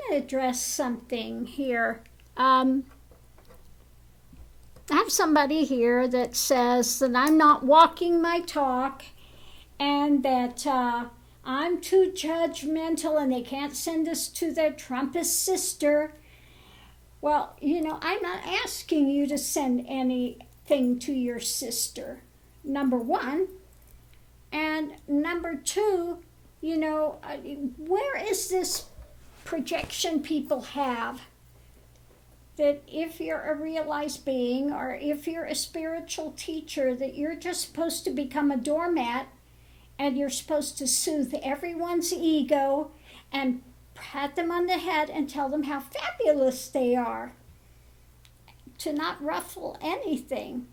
to address something here. I have somebody here that says that I'm not walking my talk and that I'm too judgmental and they can't send this to their Trumpist sister. Well, I'm not asking you to send anything to your sister, number one. And number two, where is this projection people have that if you're a realized being or if you're a spiritual teacher, that you're just supposed to become a doormat and you're supposed to soothe everyone's ego and pat them on the head and tell them how fabulous they are, to not ruffle anything.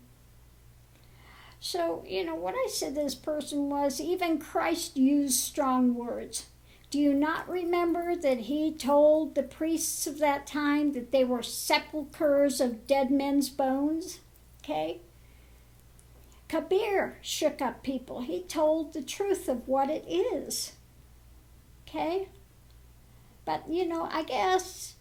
So, what I said to this person was, even Christ used strong words. Do you not remember that he told the priests of that time that they were sepulchres of dead men's bones? Okay? Kabir shook up people. He told the truth of what it is. Okay? But, I guess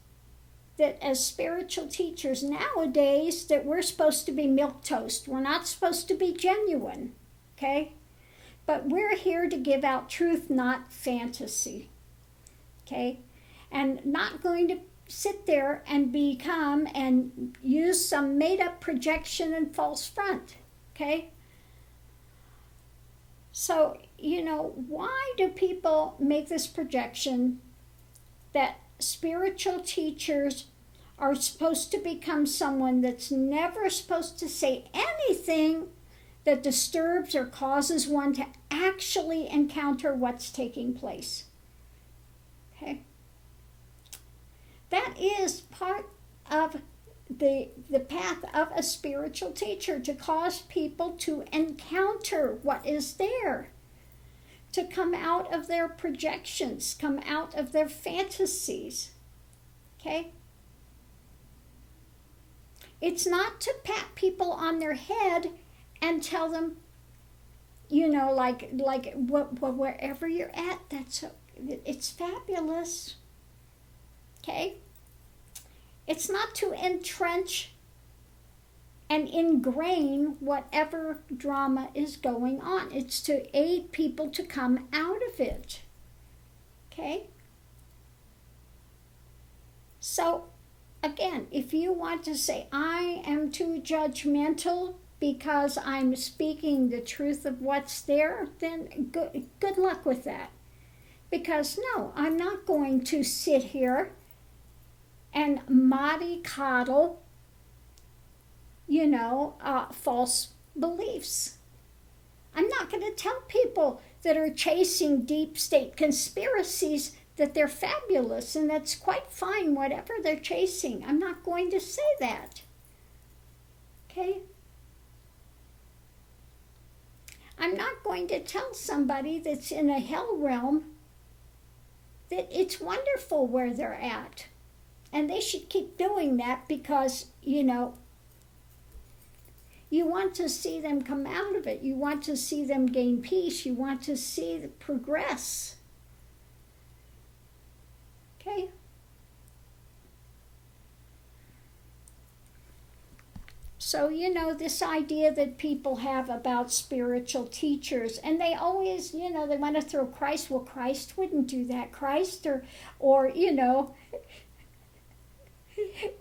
that as spiritual teachers nowadays, that we're supposed to be milquetoast. We're not supposed to be genuine. Okay? But we're here to give out truth, not fantasy. Okay? And not going to sit there and become and use some made-up projection and false front. Okay? So, why do people make this projection that spiritual teachers are supposed to become someone that's never supposed to say anything that disturbs or causes one to actually encounter what's taking place? Okay? That is part of the path of a spiritual teacher, to cause people to encounter what is there, to come out of their projections, come out of their fantasies. Okay? It's not to pat people on their head and tell them, wherever you're at, it's fabulous. Okay? It's not to entrench and ingrain whatever drama is going on. It's to aid people to come out of it. Okay? So, again, if you want to say, I am too judgmental because I'm speaking the truth of what's there, then good luck with that. Because no, I'm not going to sit here and mollycoddle, false beliefs. I'm not going to tell people that are chasing deep state conspiracies that they're fabulous and that's quite fine, whatever they're chasing. I'm not going to say that. Okay? I'm not going to tell somebody that's in a hell realm that it's wonderful where they're at. And they should keep doing that because, you want to see them come out of it. You want to see them gain peace. You want to see them progress. Okay? So, this idea that people have about spiritual teachers, and they always, they want to throw Christ. Well, Christ wouldn't do that. Christ or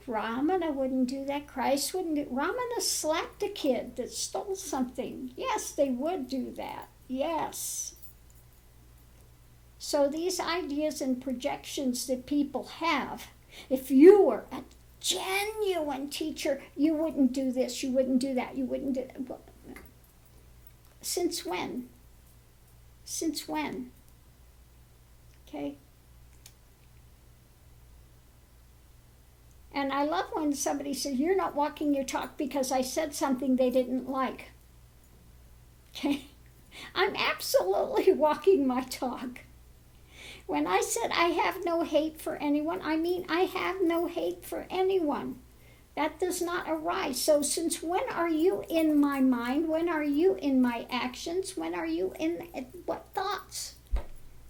Ramana wouldn't do that. Christ wouldn't do. Ramana slapped a kid that stole something. Yes, they would do that. Yes. So these ideas and projections that people have, if you were a genuine teacher, you wouldn't do this, you wouldn't do that, you wouldn't do that. Since when? Since when? Okay? And I love when somebody says, you're not walking your talk because I said something they didn't like. Okay? I'm absolutely walking my talk. When I said I have no hate for anyone, I mean I have no hate for anyone. That does not arise. So since when are you in my mind? When are you in my actions? When are you in what thoughts?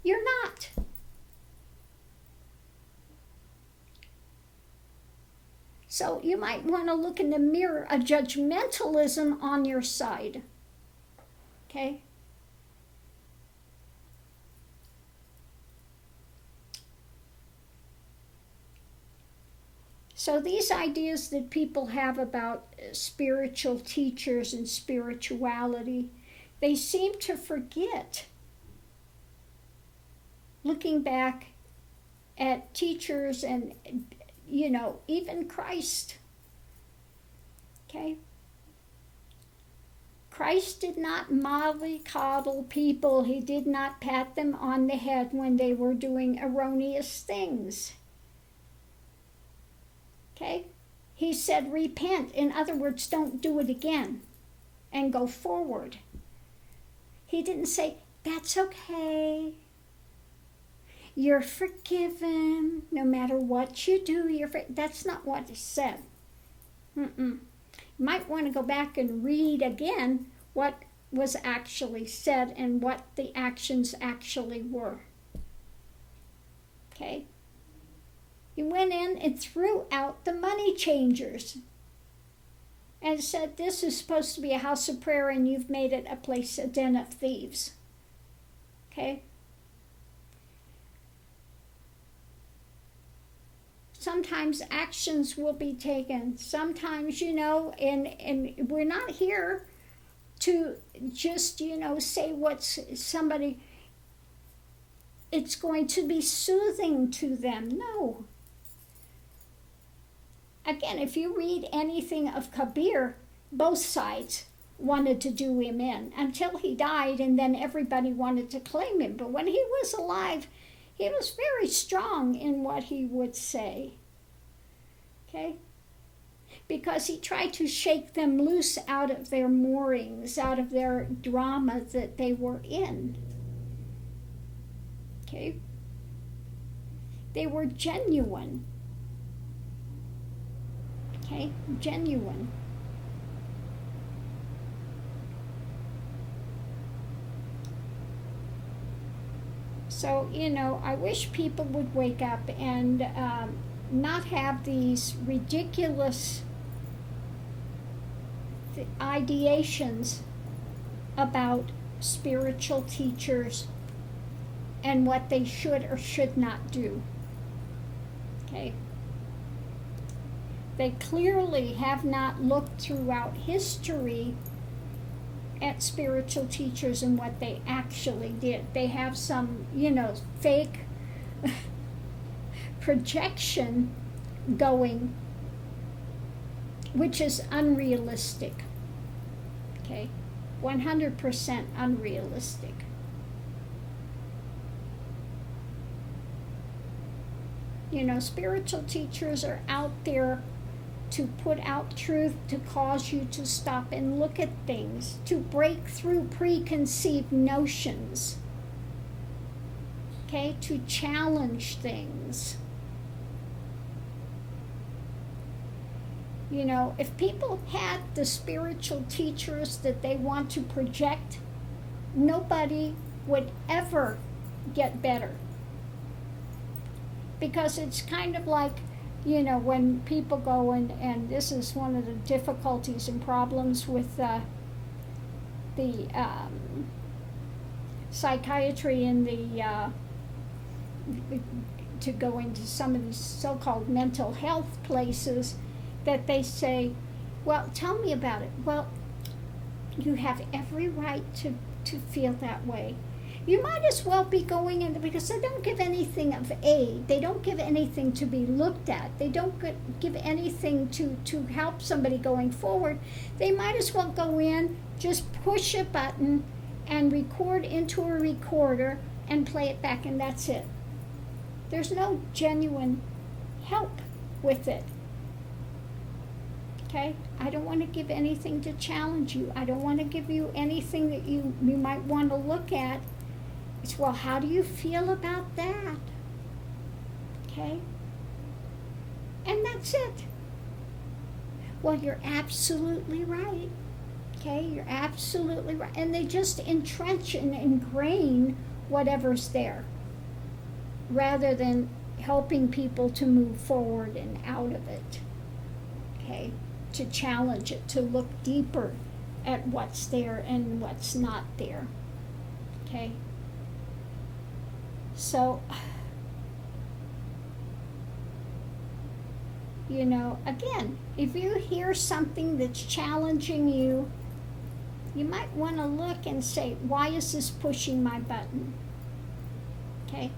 You're not. So you might want to look in the mirror, a judgmentalism on your side. Okay? So these ideas that people have about spiritual teachers and spirituality, they seem to forget, looking back at teachers and, even Christ. Okay? Christ did not mollycoddle people. He did not pat them on the head when they were doing erroneous things. Okay? He said, repent. In other words, don't do it again and go forward. He didn't say, that's okay. You're forgiven. No matter what you do, that's not what he said. You might want to go back and read again what was actually said and what the actions actually were. Okay? He went in and threw out the money changers and said, this is supposed to be a house of prayer and you've made it a place, a den of thieves. Okay? Sometimes actions will be taken. Sometimes, and we're not here to just, say what's somebody, it's going to be soothing to them. No. Again, if you read anything of Kabir, both sides wanted to do him in until he died, and then everybody wanted to claim him. But when he was alive, he was very strong in what he would say. Okay? Because he tried to shake them loose out of their moorings, out of their drama that they were in. Okay? They were genuine. Okay? Genuine. So, I wish people would wake up and not have these ridiculous ideations about spiritual teachers and what they should or should not do. Okay? They clearly have not looked throughout history at spiritual teachers and what they actually did. They have some, fake projection going, which is unrealistic. Okay? 100% unrealistic. Spiritual teachers are out there to put out truth, to cause you to stop and look at things, to break through preconceived notions, okay, to challenge things. If people had the spiritual teachers that they want to project, nobody would ever get better. Because it's kind of like, when people go and this is one of the difficulties and problems with the psychiatry and to go into some of these so-called mental health places, that they say, well, tell me about it. Well, you have every right to feel that way. You might as well be going in, because they don't give anything of aid. They don't give anything to be looked at. They don't give anything to help somebody going forward. They might as well go in, just push a button and record into a recorder and play it back, and that's it. There's no genuine help with it. Okay? I don't want to give anything to challenge you. I don't want to give you anything that you might want to look at. It's, well, how do you feel about that? Okay? And that's it. Well, you're absolutely right. Okay? You're absolutely right. And they just entrench and ingrain whatever's there, rather than helping people to move forward and out of it. okay? To challenge it, to look deeper at what's there and what's not there, okay? So, you know, again, if you hear something that's challenging you, you might want to look and say, why is this pushing my button? Okay?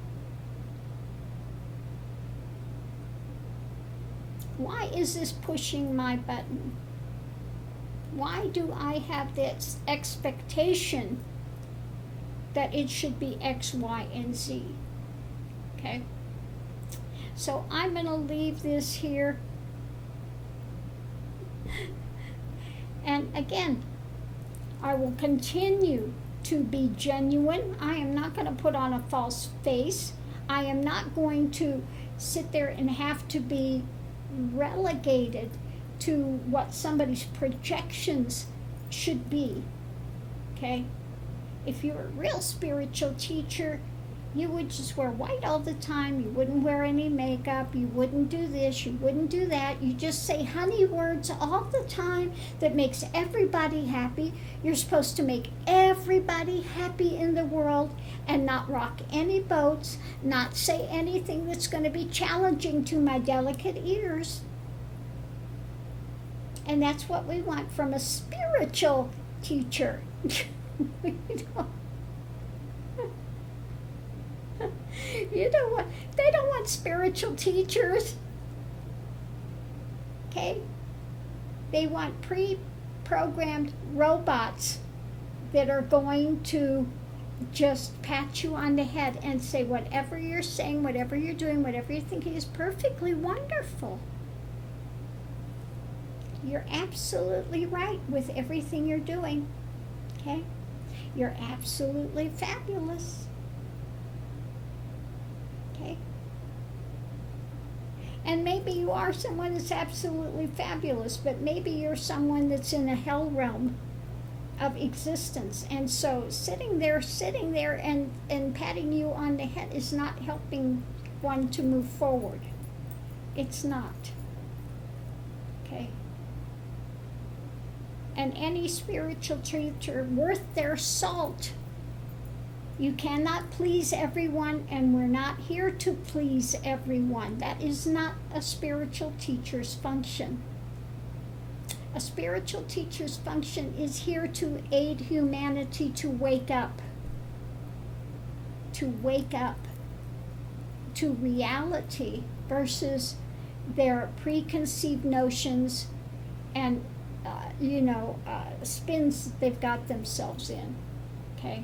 Why is this pushing my button? Why do I have this expectation that it should be X, Y, and Z? Okay? So I'm going to leave this here. And again, I will continue to be genuine. I am not going to put on a false face. I am not going to sit there and have to be relegated to what somebody's projections should be. Okay? If you're a real spiritual teacher, you would just wear white all the time. You wouldn't wear any makeup. You wouldn't do this. You wouldn't do that. You just say honey words all the time that makes everybody happy. You're supposed to make everybody happy in the world and not rock any boats, not say anything that's going to be challenging to my delicate ears. And that's what we want from a spiritual teacher. You know what? They don't want spiritual teachers. Okay? They want pre-programmed robots that are going to just pat you on the head and say whatever you're saying, whatever you're doing, whatever you're thinking is perfectly wonderful. You're absolutely right with everything you're doing. Okay? You're absolutely fabulous. Okay? And maybe you are someone that's absolutely fabulous, but maybe you're someone that's in a hell realm of existence. And so sitting there and patting you on the head is not helping one to move forward. It's not. Okay? And any spiritual teacher worth their salt, you cannot please everyone, and we're not here to please everyone. That is not a spiritual teacher's function. A spiritual teacher's function is here to aid humanity to wake up to reality versus their preconceived notions and spins that they've got themselves in. Okay?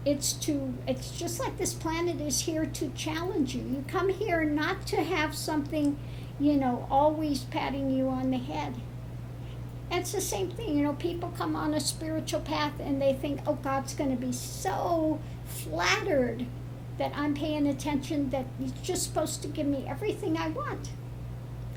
It's just like this planet is here to challenge you. You come here not to have something, always patting you on the head. It's the same thing, people come on a spiritual path and they think, oh, God's going to be so flattered that I'm paying attention, that He's just supposed to give me everything I want.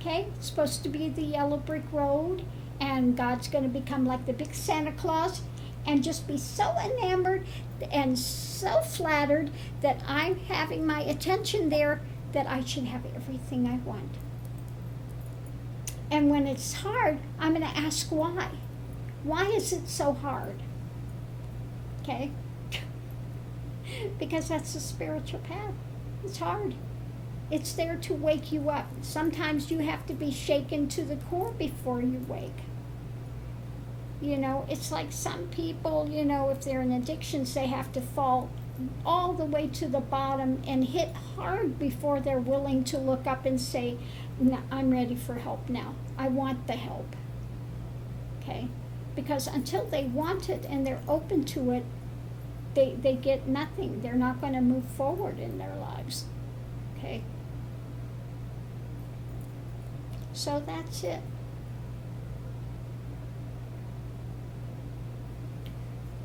Okay? It's supposed to be the yellow brick road, and God's going to become like the big Santa Claus and just be so enamored and so flattered that I'm having my attention there, that I should have everything I want. And when it's hard, I'm going to ask why. Why is it so hard? Okay? Because that's the spiritual path. It's hard. It's there to wake you up. Sometimes you have to be shaken to the core before you wake. It's like some people, if they're in addictions, they have to fall all the way to the bottom and hit hard before they're willing to look up and say, no, I'm ready for help now. I want the help. Okay? Because until they want it and they're open to it, they get nothing. They're not going to move forward in their lives. Okay? So that's it.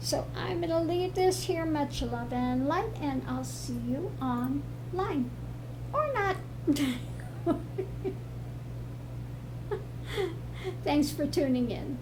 So I'm going to leave this here. Much love and light, and I'll see you online. Or not. Thanks for tuning in.